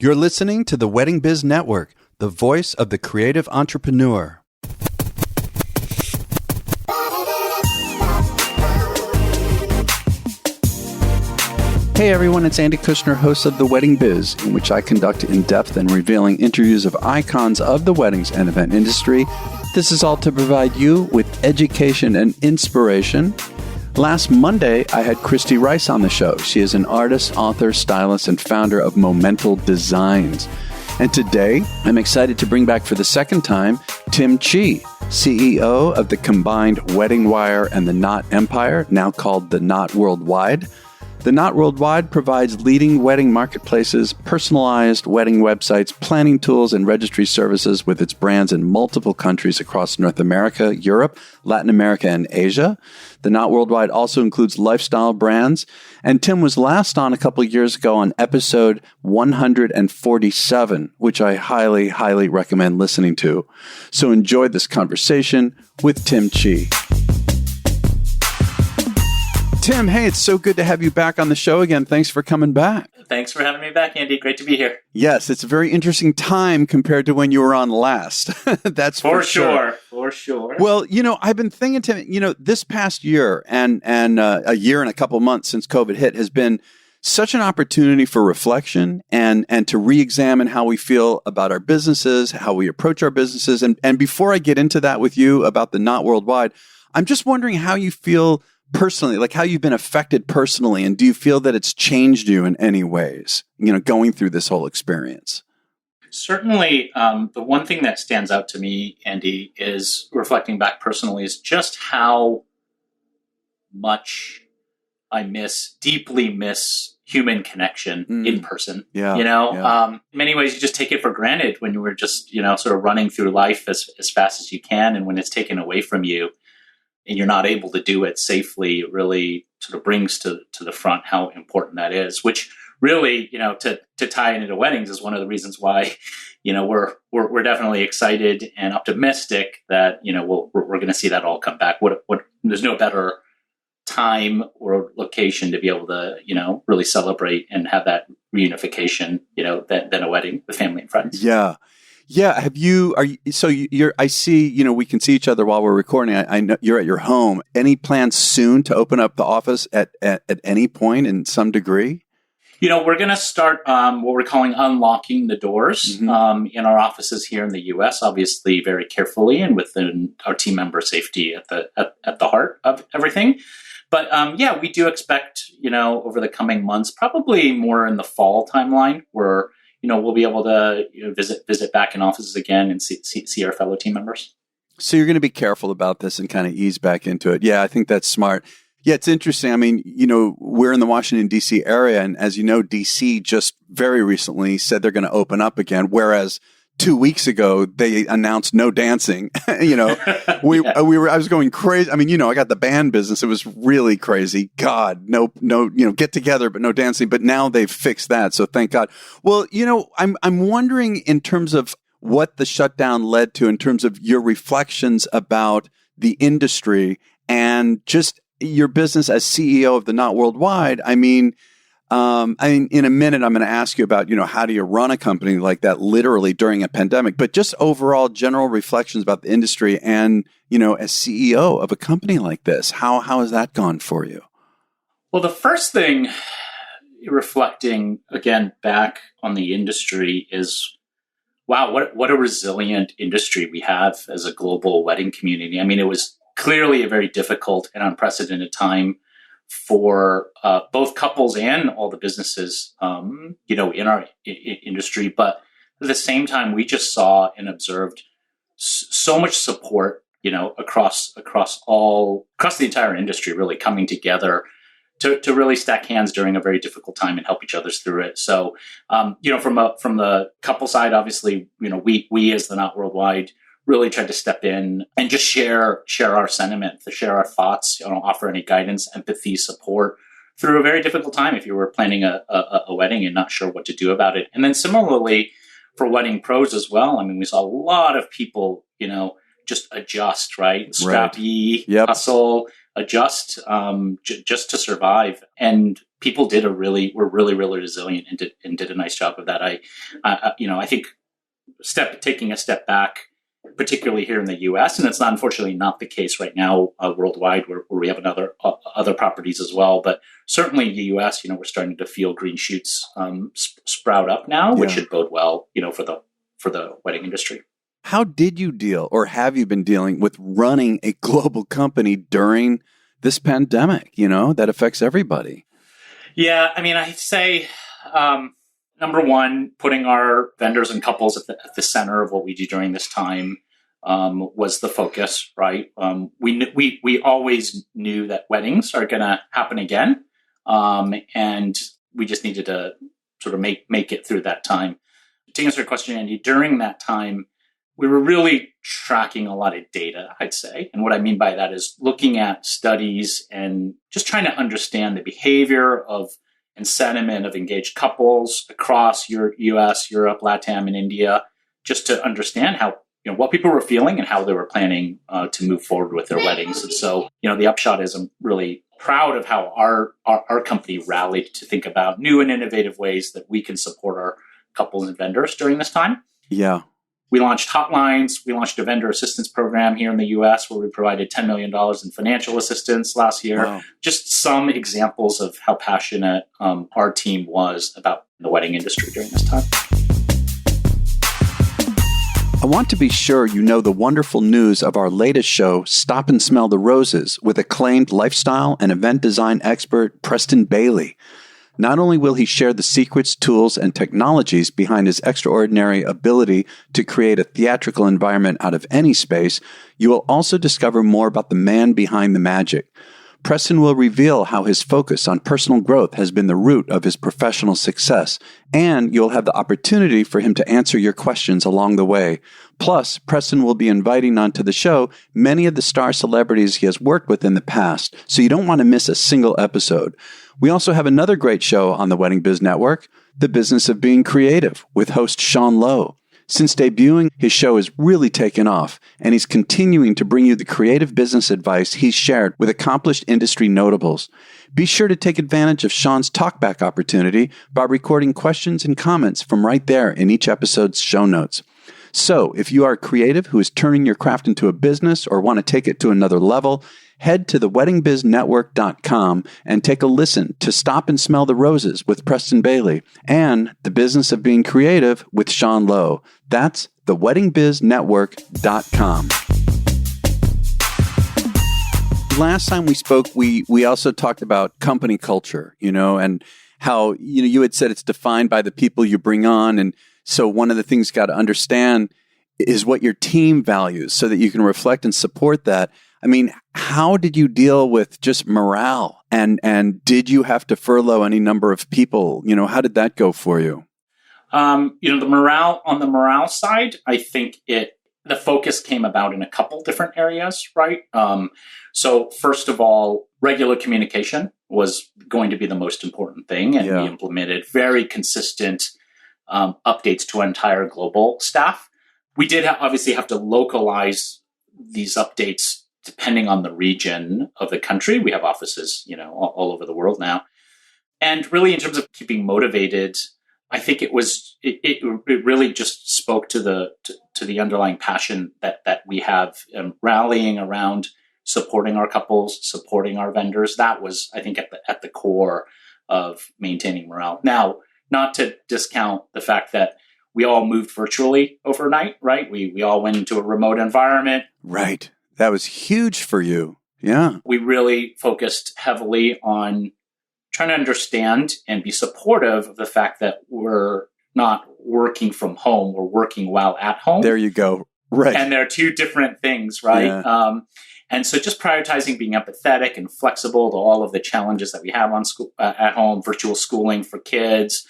You're listening to the Wedding Biz Network, the voice of the creative entrepreneur. Hey everyone, it's Andy Kushner, host of The Wedding Biz, in which I conduct in-depth and revealing interviews of icons of the weddings and event industry. This is all to provide you with education and inspiration. Last Monday, I had Christy Rice on the show. She is an artist, author, stylist, and founder of Momental Designs. And today, I'm excited to bring back for the second time, Tim Chi, CEO of the combined Wedding Wire and the Knot Empire, now called the Knot Worldwide. The Knot Worldwide provides leading wedding marketplaces, personalized wedding websites, planning tools, and registry services with its brands in multiple countries across North America, Europe, Latin America, and Asia. The Knot Worldwide also includes lifestyle brands. And Tim was last on a couple of years ago on episode 147, which I highly, highly recommend listening to. So enjoy this conversation with Tim Chi. Tim, hey, it's so good to have you back on the show again. Thanks for coming back. Thanks for having me back, Andy. Great to be here. Yes, it's a very interesting time compared to when you were on last. That's for sure. For sure. Well, I've been thinking, Tim, this past year and a year and a couple months since COVID hit has been such an opportunity for reflection and to re-examine how we feel about our businesses, how we approach our businesses. And before I get into that with you about the Knot Worldwide, I'm just wondering how you feel personally, like how you've been affected personally, and do you feel that it's changed you in any ways, going through this whole experience? Certainly, the one thing that stands out to me, Andy, is reflecting back personally, is just how much I deeply miss human connection in person. Yeah. In many ways, you just take it for granted when you were just, sort of running through life as fast as you can. And when it's taken away from you, and you're not able to do it safely, it really sort of brings to the front how important that is, which really, to tie into weddings is one of the reasons why, we're definitely excited and optimistic that, we're going to see that all come back. There's no better time or location to be able to, really celebrate and have that reunification, than a wedding with family and friends. Yeah. Yeah. I see, we can see each other while we're recording. I know you're at your home. Any plans soon to open up the office at any point in some degree? We're going to start what we're calling unlocking the doors in our offices here in the U.S., obviously very carefully and within our team member safety at the heart of everything. But we do expect, over the coming months, probably more in the fall timeline, where we'll be able to visit back in offices again and see our fellow team members. So you're going to be careful about this and kind of ease back into it. Yeah, I think that's smart. Yeah, it's interesting. I mean, we're in the Washington, D.C. area, and as you know, D.C. just very recently said they're going to open up again, whereas 2 weeks ago they announced no dancing. I was going crazy. I mean, I got the band business. It was really crazy. God, no, get together, but no dancing. But now they've fixed that. So thank God. Well, I'm wondering in terms of what the shutdown led to, in terms of your reflections about the industry and just your business as CEO of the Knot Worldwide. I mean, in a minute, I'm going to ask you about, how do you run a company like that literally during a pandemic, but just overall general reflections about the industry and, as CEO of a company like this, how has that gone for you? Well, the first thing, reflecting again back on the industry, is, wow, what a resilient industry we have as a global wedding community. I mean, it was clearly a very difficult and unprecedented time for both couples and all the businesses, in our industry. But at the same time, we just saw and observed so much support, across the entire industry, really coming together to really stack hands during a very difficult time and help each other through it. So, from the couple side, obviously, we as the Knot Worldwide really tried to step in and just share our sentiment, to share our thoughts, offer any guidance, empathy, support through a very difficult time if you were planning a wedding and not sure what to do about it. And then similarly for wedding pros as well. I mean, we saw a lot of people, just adjust, right? Scrappy, hustle, adjust, just to survive. And people were really resilient and did a nice job of that. I think taking a step back, particularly here in the U.S., and it's unfortunately not the case right now worldwide, where we have other properties as well. But certainly the U.S., we're starting to feel green shoots sprout up now, which should bode well, for the wedding industry. How did you deal, or have you been dealing with running a global company during this pandemic? That affects everybody. Yeah, I'd say. Number one, putting our vendors and couples at the center of what we do during this time was the focus, right? We always knew that weddings are going to happen again, and we just needed to sort of make it through that time. To answer your question, Andy, during that time, we were really tracking a lot of data, I'd say. And what I mean by that is looking at studies and just trying to understand the behavior of and sentiment of engaged couples across US, Europe, LATAM, and India, just to understand how, what people were feeling and how they were planning to move forward with their weddings. And so, the upshot is I'm really proud of how our company rallied to think about new and innovative ways that we can support our couples and vendors during this time. Yeah. We launched hotlines. We launched a vendor assistance program here in the U.S. where we provided $10 million in financial assistance last year. Wow. Just some examples of how passionate our team was about the wedding industry during this time. I want to be sure you know the wonderful news of our latest show, Stop and Smell the Roses, with acclaimed lifestyle and event design expert Preston Bailey. Not only will he share the secrets, tools, and technologies behind his extraordinary ability to create a theatrical environment out of any space, you will also discover more about the man behind the magic. Preston will reveal how his focus on personal growth has been the root of his professional success, and you'll have the opportunity for him to answer your questions along the way. Plus, Preston will be inviting onto the show many of the star celebrities he has worked with in the past, so you don't want to miss a single episode. We also have another great show on the Wedding Biz Network, The Business of Being Creative, with host Sean Lowe. Since debuting, his show has really taken off, and he's continuing to bring you the creative business advice he's shared with accomplished industry notables. Be sure to take advantage of Sean's talkback opportunity by recording questions and comments from right there in each episode's show notes. So, if you are a creative who is turning your craft into a business or want to take it to another level, head to theweddingbiznetwork.com and take a listen to Stop and Smell the Roses with Preston Bailey and The Business of Being Creative with Sean Lowe. That's theweddingbiznetwork.com. Last time we spoke, we also talked about company culture, and how, you had said it's defined by the people you bring on. And so one of the things you got to understand is what your team values so that you can reflect and support that. How did you deal with just morale? And did you have to furlough any number of people? How did that go for you? On the morale side, I think the focus came about in a couple different areas, right? So first of all, regular communication was going to be the most important thing. And we implemented very consistent updates to our entire global staff. We did obviously have to localize these updates depending on the region of the country. We have offices, all over the world now. And really, in terms of keeping motivated, I think it really just spoke to the underlying passion that we have, rallying around supporting our couples, supporting our vendors. That was, I think, at the core of maintaining morale. Now, not to discount the fact that we all moved virtually overnight, right? We all went into a remote environment. Right. That was huge for you. Yeah. We really focused heavily on trying to understand and be supportive of the fact that we're not working from home, we're working while at home. There you go. Right. And they're two different things, right? Yeah. And so just prioritizing being empathetic and flexible to all of the challenges that we have on school, at home, virtual schooling for kids,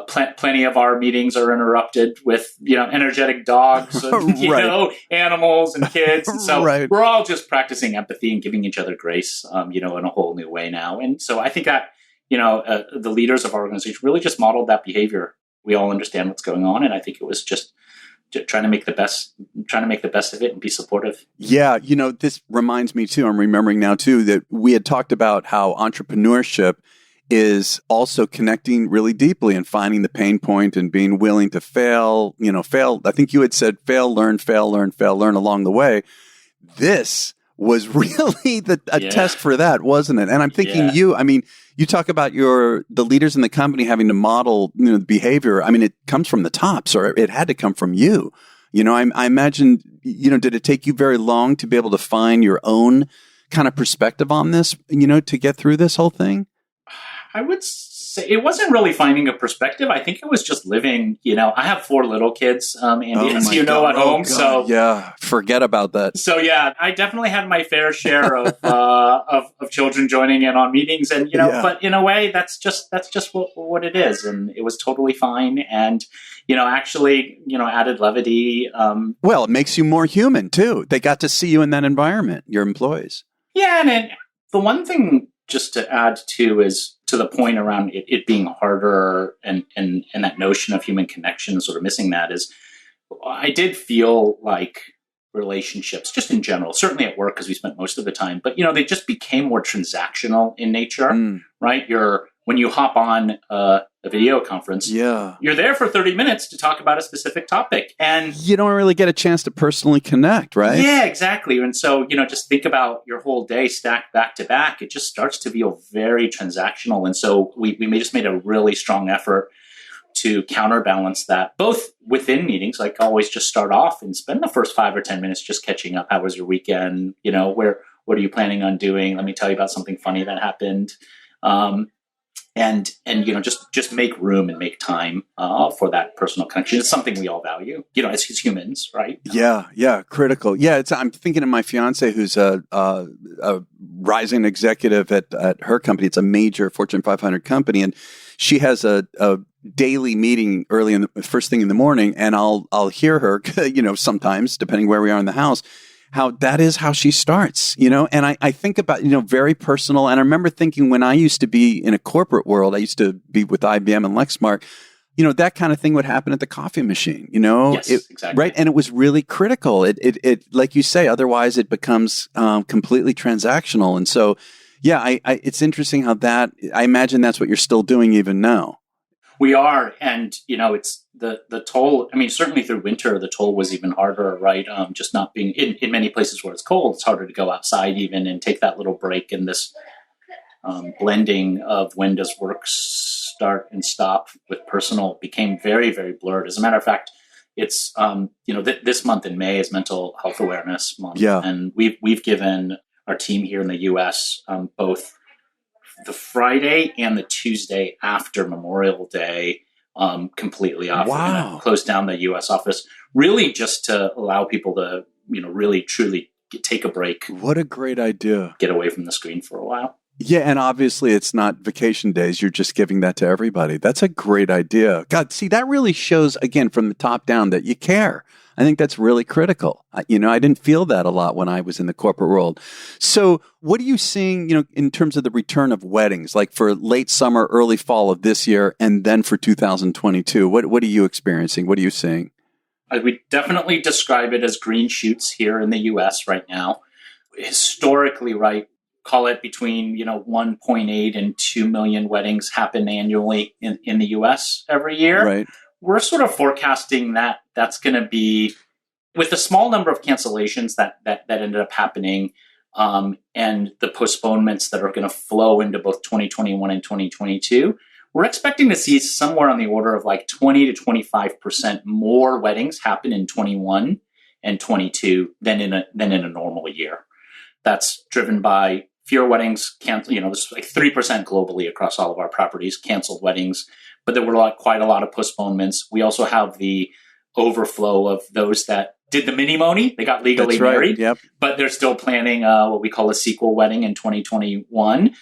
plenty of our meetings are interrupted with, energetic dogs, and, animals and kids. And so we're all just practicing empathy and giving each other grace, in a whole new way now. And so I think that, the leaders of our organization really just modeled that behavior. We all understand what's going on. And I think it was just trying to make the best of it and be supportive. Yeah, this reminds me too. I'm remembering now too that we had talked about how entrepreneurship is also connecting really deeply and finding the pain point and being willing to fail. Fail. I think you had said fail, learn, fail, learn, fail, learn along the way. This was really a test for that, wasn't it? And I'm thinking you talk about the leaders in the company having to model, the behavior. I mean, it comes from the tops, or it had to come from you. I imagine, did it take you very long to be able to find your own kind of perspective on this, to get through this whole thing? I would say it wasn't really finding a perspective. I think it was just living, I have 4 little kids, Andy, as at home. God. So yeah, forget about that. So yeah, I definitely had my fair share of children joining in on meetings, and but in a way, that's just what it is, and it was totally fine. And actually, added levity. Well, it makes you more human too. They got to see you in that environment, your employees. Yeah, and the one thing just to add to is to the point around it being harder and that notion of human connection, sort of missing that, is I did feel like relationships, just in general, certainly at work because we spent most of the time, but they just became more transactional in nature, right? When you hop on a video conference, you're there for 30 minutes to talk about a specific topic, and you don't really get a chance to personally connect, right? Yeah, exactly. And so, just think about your whole day stacked back to back. It just starts to feel very transactional. And so we just made a really strong effort to counterbalance that, both within meetings, like always just start off and spend the first 5 or 10 minutes just catching up. How was your weekend? What are you planning on doing? Let me tell you about something funny that happened. And just make room and make time for that personal connection. It's something we all value, as humans, right? Yeah, critical. Yeah, I'm thinking of my fiance, who's a rising executive at her company. It's a major Fortune 500 company, and she has a daily meeting first thing in the morning, and I'll hear her, sometimes depending where we are in the house, how that is how she starts, and I think about, very personal. And I remember thinking when I used to be in a corporate world, I used to be with IBM and Lexmark, that kind of thing would happen at the coffee machine, Yes, exactly. Right. And it was really critical. It like you say, otherwise it becomes completely transactional. And so, yeah, it's interesting how I imagine that's what you're still doing even now. We are, and it's the toll. I mean, certainly through winter, the toll was even harder, right? Just not being in many places where it's cold, it's harder to go outside even and take that little break. And this blending of when does work start and stop with personal became very, very blurred. As a matter of fact, it's this month in May is Mental Health Awareness Month, and we've given our team here in the U.S. Both the Friday and the Tuesday after Memorial Day completely off. Wow. We're going to close down the U.S. office, really just to allow people to, really truly take a break. What a great idea. Get away from the screen for a while. Yeah, and obviously it's not vacation days. You're just giving that to everybody. That's a great idea. God, see, that really shows, again, from the top down that you care. I think that's really critical. I didn't feel that a lot when I was in the corporate world. So what are you seeing, in terms of the return of weddings, like for late summer, early fall of this year, and then for 2022? What are you experiencing? What are you seeing? We definitely describe it as green shoots here in the U.S. right now. Historically, right, call it between 1.8 and 2 million weddings happen annually in the U.S. every year. Right. We're sort of forecasting that that's going to be, with the small number of cancellations that ended up happening, and the postponements that are going to flow into both 2021 and 2022, we're expecting to see somewhere on the order of like 20 to 25% more weddings happen in 21 and 22 than in a normal year. That's driven by fewer weddings canceled. This is like 3% globally across all of our properties, canceled weddings. But there were quite a lot of postponements. We also have the overflow of those that did the mini-moni. They got legally married, but they're still planning what we call a sequel wedding in 2021.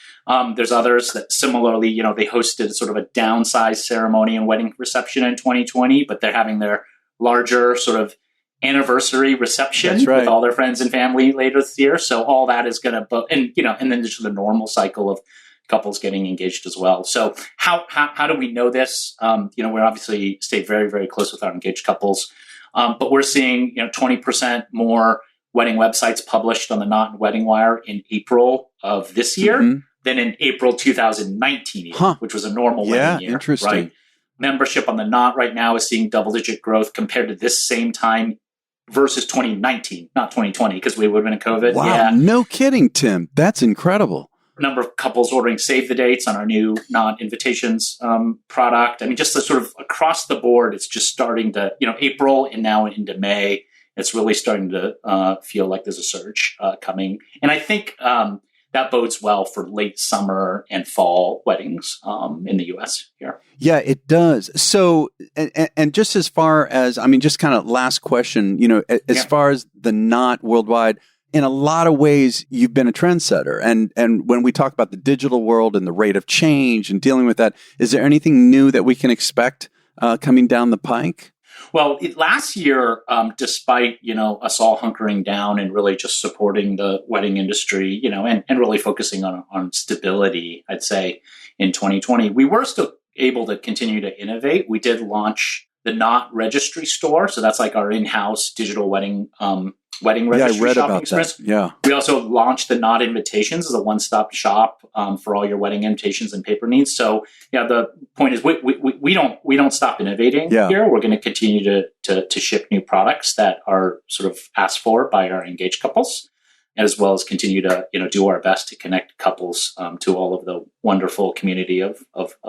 There's others that similarly, they hosted sort of a downsized ceremony and wedding reception in 2020, but they're having their larger sort of anniversary reception with all their friends and family later this year. So all that is going to, and then there's the normal cycle of couples getting engaged as well. So how do we know this? We're obviously stay very, very close with our engaged couples. But we're seeing 20% more wedding websites published on the Knot and Wedding Wire in April of this year than in April 2019, which was a normal wedding year. Interesting. Right? Membership on the Knot right now is seeing double-digit growth compared to this same time versus 2019, not 2020, because we would have been in COVID. Wow, yeah. No kidding, Tim. That's incredible. Number of couples ordering save the dates on our new Knot invitations product. I mean, just the sort of across the board, it's just starting to, April and now into May, it's really starting to feel like there's a surge coming. And I think that bodes well for late summer and fall weddings in the U.S. here. Yeah, it does. So, and just as far as, just kind of last question, as far as the Knot worldwide, in a lot of ways, you've been a trendsetter. And when we talk about the digital world and the rate of change and dealing with that, is there anything new that we can expect coming down the pike? Well, last year, despite, us all hunkering down and really just supporting the wedding industry, and really focusing on stability, I'd say in 2020, we were still able to continue to innovate. We did launch the Knot registry store. So that's like our in-house digital wedding registry. I read shopping about experience. that. Yeah. We also launched the Knot Invitations as a one-stop shop for all your wedding invitations and paper needs. So yeah, the point is we don't stop innovating here. We're going to continue to ship new products that are sort of asked for by our engaged couples, as well as continue to do our best to connect couples to all of the wonderful community of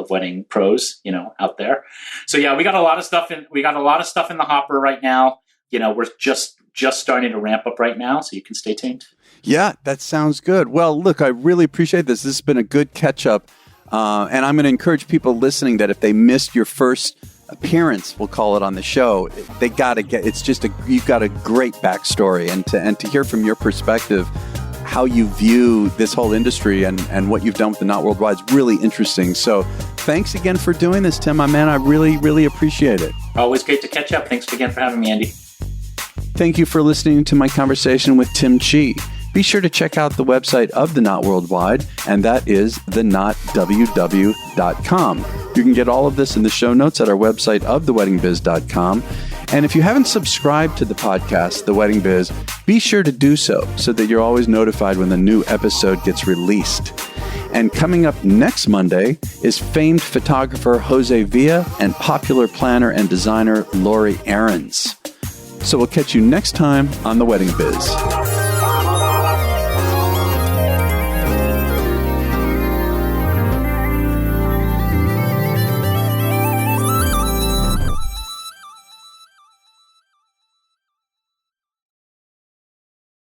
wedding pros out there. So yeah, we got a lot of stuff in the hopper right now. We're just starting to ramp up right now, so you can stay tuned. Yeah, that sounds good. Well, look, I really appreciate this. This has been a good catch up, and I'm going to encourage people listening that if they missed your first appearance, we'll call it, on the show, they got to get. It's just you've got a great backstory, and to hear from your perspective how you view this whole industry and what you've done with the Knot Worldwide is really interesting. So thanks again for doing this, Tim, my man. I really, really appreciate it. Always great to catch up. Thanks again for having me, Andy. Thank you for listening to my conversation with Tim Chi. Be sure to check out the website of the Knot Worldwide, and that is thenotww.com. You can get all of this in the show notes at our website of theweddingbiz.com. And if you haven't subscribed to the podcast, The Wedding Biz, be sure to do so that you're always notified when the new episode gets released. And coming up next Monday is famed photographer Jose Villa and popular planner and designer Lori Aarons. So we'll catch you next time on The Wedding Biz.